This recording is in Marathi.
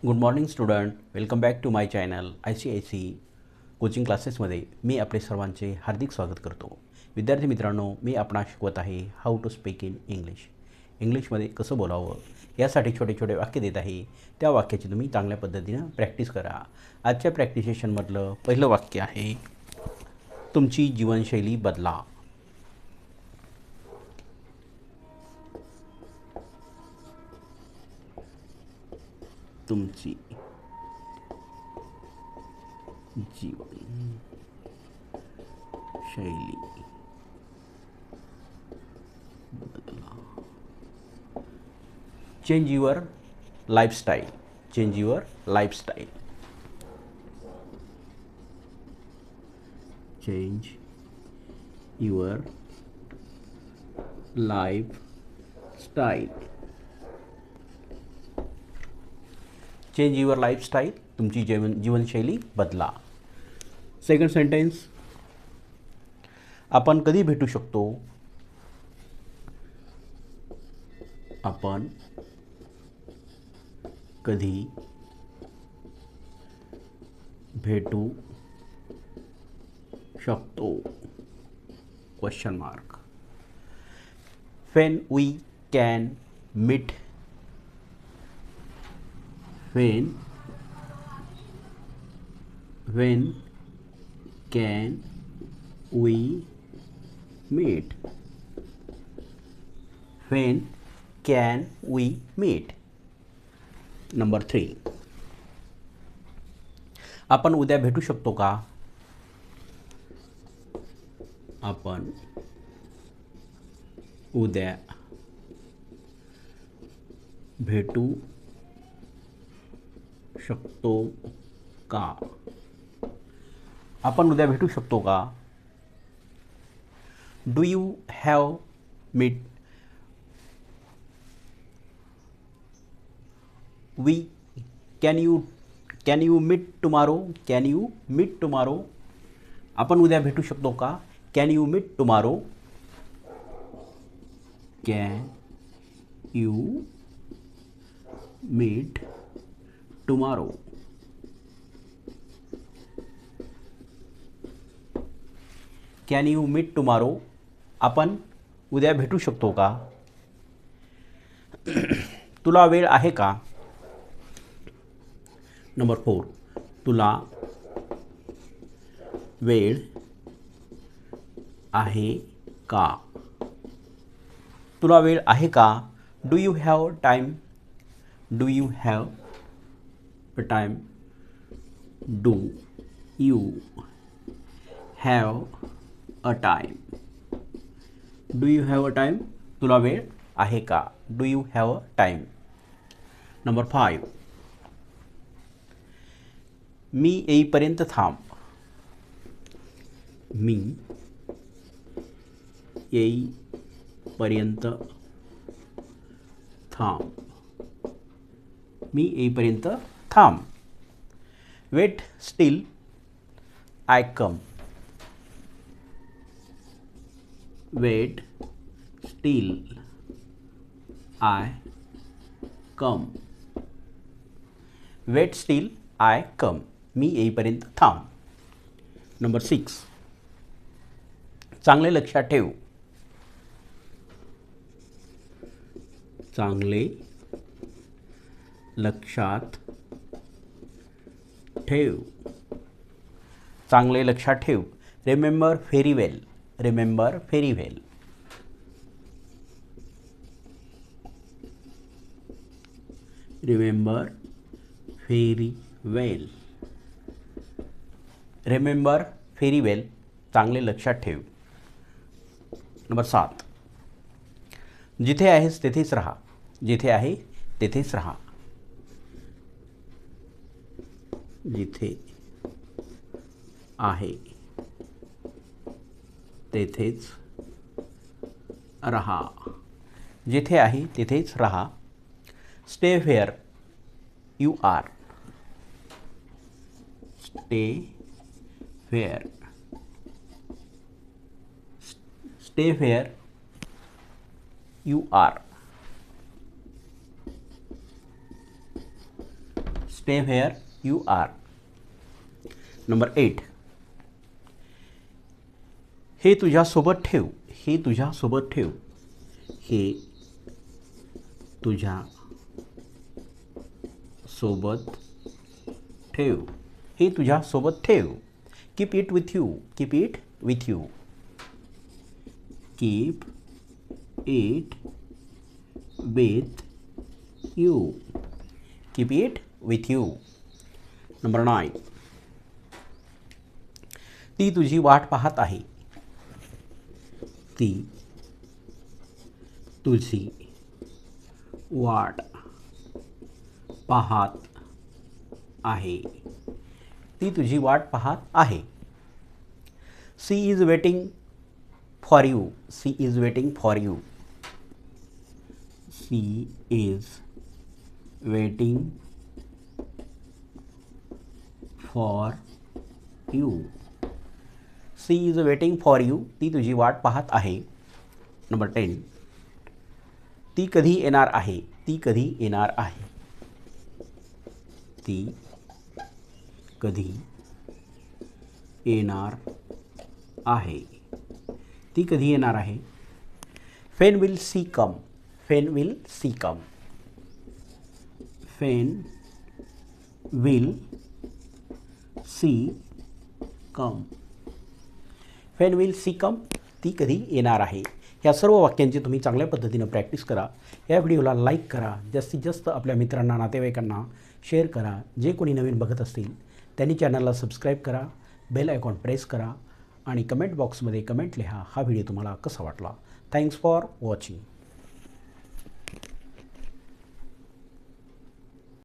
Good morning student, welcome back to my channel ICIC coaching क्लासेसमध्ये मी आपले सर्वांचे हार्दिक स्वागत करतो. विद्यार्थी मित्रांनो, मी आपणास शिकवत आहे how to speak in English. इंग्लिशमध्ये कसं बोलावं यासाठी छोटे छोटे वाक्य देत आहे. त्या वाक्याची तुम्ही चांगल्या पद्धतीनं प्रॅक्टिस करा. आजच्या प्रॅक्टिस सेशनमधलं पहिलं वाक्य आहे, तुमची जीवनशैली बदला. तुमची जीवनशैली बदला. Change your lifestyle. Change your lifestyle. Change your lifestyle. Change your lifestyle. तुमची जीवनशैली बदला. सेकंड सेंटेन्स, आपण कधी भेटू शकतो? आपण कधी भेटू शकतो? Question mark. When we can meet. When can we meet? When can we meet? Number 3, आपण उद्या भेटू शकतो का? आपण उद्या भेटू शकतो का? आपण उद्या भेटू शकतो का? Do you have meet? We can you meet tomorrow? Can you meet tomorrow? आपण उद्या भेटू शकतो का? Can you meet tomorrow? Can you meet tomorrow? Can you meet tomorrow? आपण उद्या भेटू शकतो का? तुला वेळ आहे का? नंबर 4, तुला वेळ आहे का? तुला वेळ आहे का? Do you have time? Do you have a time? Do you have a time? Do you have a time? तुला वेळ आहे का? Do you have a time? Number 5, मी येईपर्यंत थांब. मी येईपर्यंत थांब. मी येईपर्यंत थांब. Wait still I come. Wait still I come. Wait still I come. मी येईपर्यंत थांब. नंबर 6, चांगले लक्षात ठेव. चांगले लक्षात ठेव. चांगले लक्षात ठेव. रिमेंबर व्हेरी वेल. रिमेंबर व्हेरी वेल. रिमेंबर व्हेरी वेल. रिमेंबर व्हेरी वेल. चांगले लक्षात ठेव. नंबर 7, जिथे आहेस तेथेच राहा. जिथे आहे तेथेच राहा. जिथे आहे तेथेच राहा. जिथे आहे तेथेच राहा. Stay where you are. Stay where. Stay where you are. Stay where you are. Number 8. हे तुझ्यासोबत ठेव. हे तुझ्यासोबत ठेव. हे तुझ्या सोबत ठेव. हे तुझ्या सोबत ठेव. Keep it with you. Keep it with you. Keep it with you. Keep it with you. Number 9. ती तुझी वाट पाहत आहे. ती तुझी वाट पाहत आहे. ती तुझी वाट पाहत आहे. She is waiting for you. She is waiting for you. She is waiting for you. She is waiting for you. ती तुझी वाट पाहत आहे. नंबर 10. ती कधी येणार आहे. ती कधी येणार आहे. ती कधी येणार आहे. ती कधी येणार आहे. When will she come? When will she come? When will she come? When will she come? ती कधी येणार आहे. ह्या सर्व वाक्यांची तुम्ही चांगल्या पद्धतीनं प्रॅक्टिस करा. या व्हिडिओला लाईक करा. जास्तीत जास्त आपल्या मित्रांना नातेवाईकांना शेअर करा. जे कोणी नवीन बघत असतील त्यांनी चॅनलला सबस्क्राईब करा. बेल आयकॉन प्रेस करा आणि कमेंट बॉक्समध्ये कमेंट लिहा हा व्हिडिओ तुम्हाला कसा वाटला. Thanks for watching.